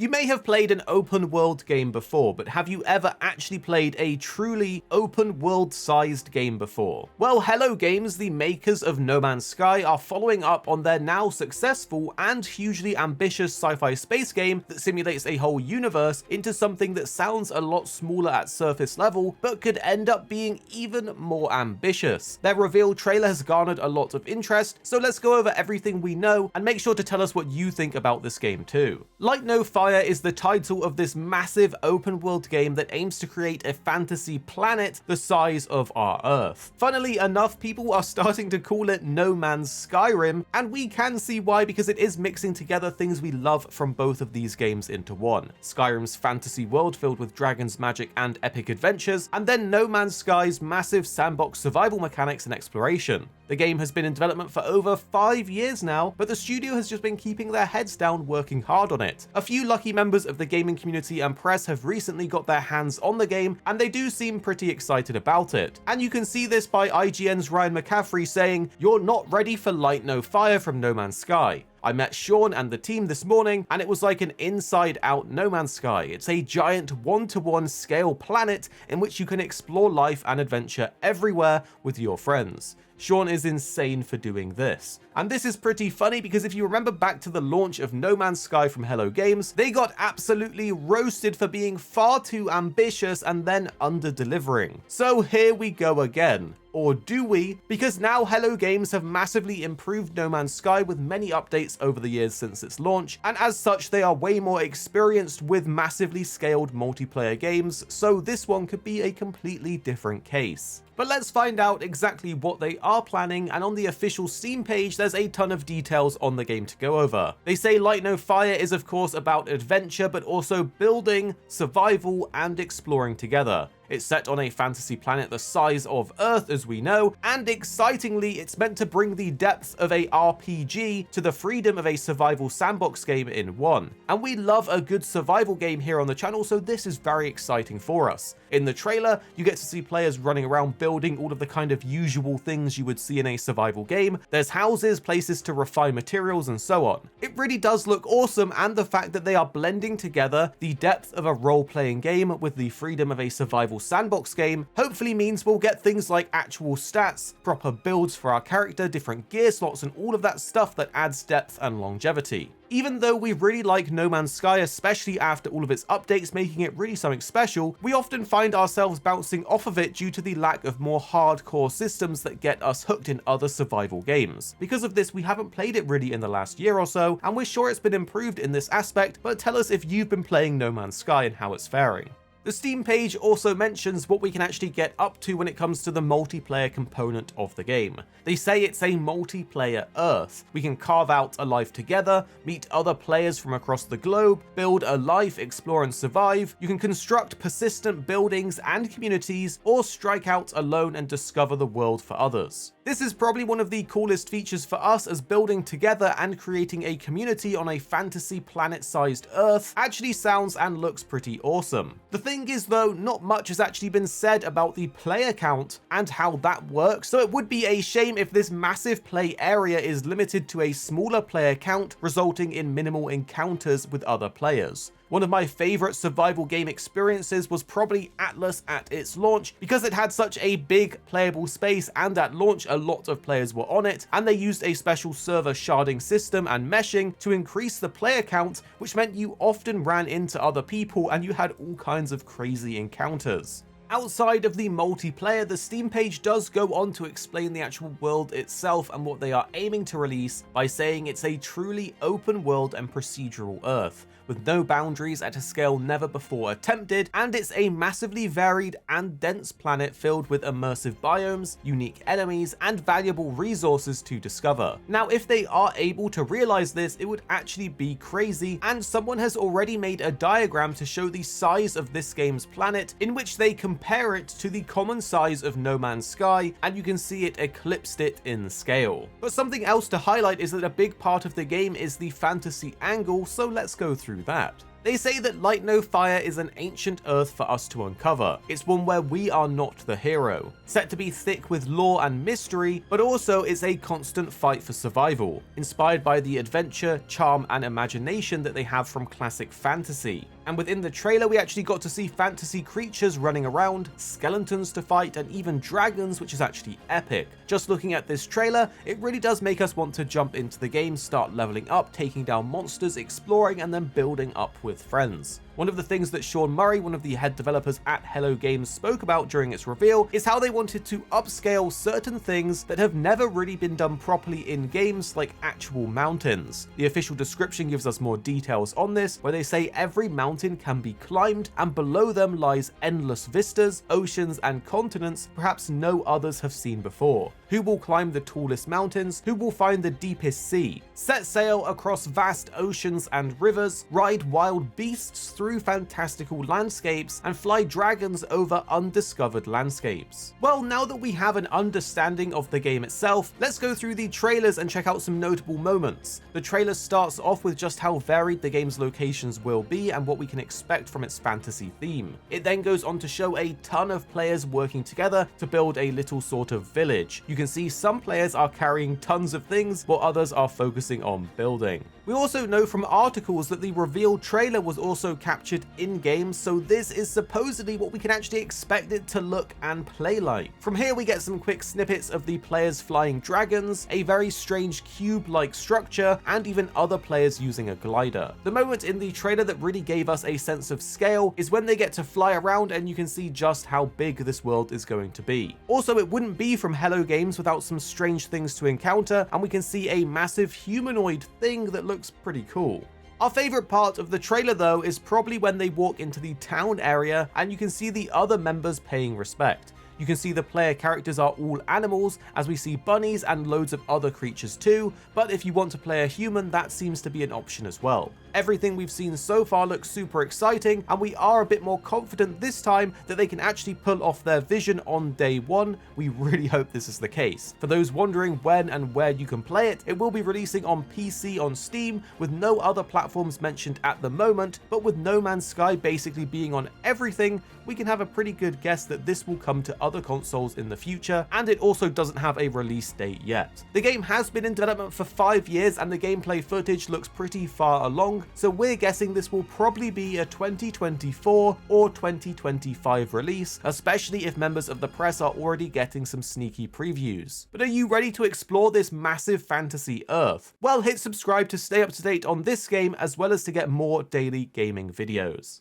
You may have played an open world game before, but have you ever actually played a truly open world sized game before? Well, Hello Games, the makers of No Man's Sky, are following up on their now successful and hugely ambitious sci-fi space game that simulates a whole universe into something that sounds a lot smaller at surface level, but could end up being even more ambitious. Their reveal trailer has garnered a lot of interest, so let's go over everything we know and make sure to tell us what you think about this game too. Lightnofire is the title of this massive open world game that aims to create a fantasy planet the size of our Earth. Funnily enough, people are starting to call it No Man's Skyrim, and we can see why, because it is mixing together things we love from both of these games into one. Skyrim's fantasy world filled with dragons, magic, and epic adventures, and then No Man's Sky's massive sandbox survival mechanics and exploration. The game has been in development for over 5 years now, but the studio has just been keeping their heads down working hard on it. A few lucky members of the gaming community and press have recently got their hands on the game, and they do seem pretty excited about it. And you can see this by IGN's Ryan McCaffrey saying, "You're not ready for Lightnofire from No Man's Sky. I met Sean and the team this morning, and it was like an inside-out No Man's Sky. It's a giant one-to-one scale planet in which you can explore life and adventure everywhere with your friends. Sean is insane for doing this." And this is pretty funny because if you remember back to the launch of No Man's Sky from Hello Games, they got absolutely roasted for being far too ambitious and then under-delivering. So here we go again. Or do we? Because now Hello Games have massively improved No Man's Sky with many updates over the years since its launch, and as such they are way more experienced with massively scaled multiplayer games, so this one could be a completely different case. But let's find out exactly what they are planning, and on the official Steam page there's a ton of details on the game to go over. They say Lightnofire is of course about adventure, but also building, survival, and exploring together. It's set on a fantasy planet the size of Earth, as we know, and excitingly, it's meant to bring the depth of a RPG to the freedom of a survival sandbox game in one. And we love a good survival game here on the channel, so this is very exciting for us. In the trailer, you get to see players running around building all of the kind of usual things you would see in a survival game. There's houses, places to refine materials, and so on. It really does look awesome, and the fact that they are blending together the depth of a role-playing game with the freedom of a survival sandbox game hopefully means we'll get things like actual stats, proper builds for our character, different gear slots, and all of that stuff that adds depth and longevity. Even though we really like No Man's Sky, especially after all of its updates making it really something special, we often find ourselves bouncing off of it due to the lack of more hardcore systems that get us hooked in other survival games. Because of this, we haven't played it really in the last year or so, and we're sure it's been improved in this aspect, but tell us if you've been playing No Man's Sky and how it's faring. The Steam page also mentions what we can actually get up to when it comes to the multiplayer component of the game. They say it's a multiplayer Earth. We can carve out a life together, meet other players from across the globe, build a life, explore and survive. You can construct persistent buildings and communities, or strike out alone and discover the world for others. This is probably one of the coolest features for us, as building together and creating a community on a fantasy planet-sized Earth actually sounds and looks pretty awesome. The thing is though, not much has actually been said about the player count and how that works, so it would be a shame if this massive play area is limited to a smaller player count, resulting in minimal encounters with other players. One of my favorite survival game experiences was probably Atlas at its launch, because it had such a big playable space, and at launch a lot of players were on it, and they used a special server sharding system and meshing to increase the player count, which meant you often ran into other people and you had all kinds of crazy encounters. Outside of the multiplayer, the Steam page does go on to explain the actual world itself and what they are aiming to release by saying it's a truly open world and procedural Earth, with no boundaries at a scale never before attempted, and it's a massively varied and dense planet filled with immersive biomes, unique enemies, and valuable resources to discover. Now, if they are able to realize this, it would actually be crazy, and someone has already made a diagram to show the size of this game's planet, in which they compare it to the common size of No Man's Sky, and you can see it eclipsed it in scale. But something else to highlight is that a big part of the game is the fantasy angle, so let's go through that. They say that Lightnofire is an ancient Earth for us to uncover. It's one where we are not the hero. Set to be thick with lore and mystery, but also it's a constant fight for survival, inspired by the adventure, charm, and imagination that they have from classic fantasy. And within the trailer, we actually got to see fantasy creatures running around, skeletons to fight, and even dragons, which is actually epic. Just looking at this trailer, it really does make us want to jump into the game, start leveling up, taking down monsters, exploring, and then building up with friends. One of the things that Sean Murray, one of the head developers at Hello Games, spoke about during its reveal is how they wanted to upscale certain things that have never really been done properly in games, like actual mountains. The official description gives us more details on this, where they say every mountain can be climbed, and below them lies endless vistas, oceans, and continents perhaps no others have seen before. Who will climb the tallest mountains? Who will find the deepest sea? Set sail across vast oceans and rivers, ride wild beasts through fantastical landscapes, and fly dragons over undiscovered landscapes. Well, now that we have an understanding of the game itself, let's go through the trailers and check out some notable moments. The trailer starts off with just how varied the game's locations will be and what we can expect from its fantasy theme. It then goes on to show a ton of players working together to build a little sort of village. You can see some players are carrying tons of things, while others are focusing on building. We also know from articles that the reveal trailer was also captured in-game, so this is supposedly what we can actually expect it to look and play like. From here we get some quick snippets of the players flying dragons, a very strange cube-like structure, and even other players using a glider. The moment in the trailer that really gave us a sense of scale is when they get to fly around and you can see just how big this world is going to be. Also, it wouldn't be from Hello Games without some strange things to encounter, and we can see a massive humanoid thing that looks pretty cool. Our favorite part of the trailer though is probably when they walk into the town area and you can see the other members paying respect. You can see the player characters are all animals, as we see bunnies and loads of other creatures too, but if you want to play a human, that seems to be an option as well. Everything we've seen so far looks super exciting, and we are a bit more confident this time that they can actually pull off their vision on day one. We really hope this is the case. For those wondering when and where you can play it, it will be releasing on PC on Steam, with no other platforms mentioned at the moment, but with No Man's Sky basically being on everything, we can have a pretty good guess that this will come to other consoles in the future, and it also doesn't have a release date yet. The game has been in development for 5 years and the gameplay footage looks pretty far along, so we're guessing this will probably be a 2024 or 2025 release, especially if members of the press are already getting some sneaky previews. But are you ready to explore this massive fantasy Earth? Well, hit subscribe to stay up to date on this game as well as to get more daily gaming videos.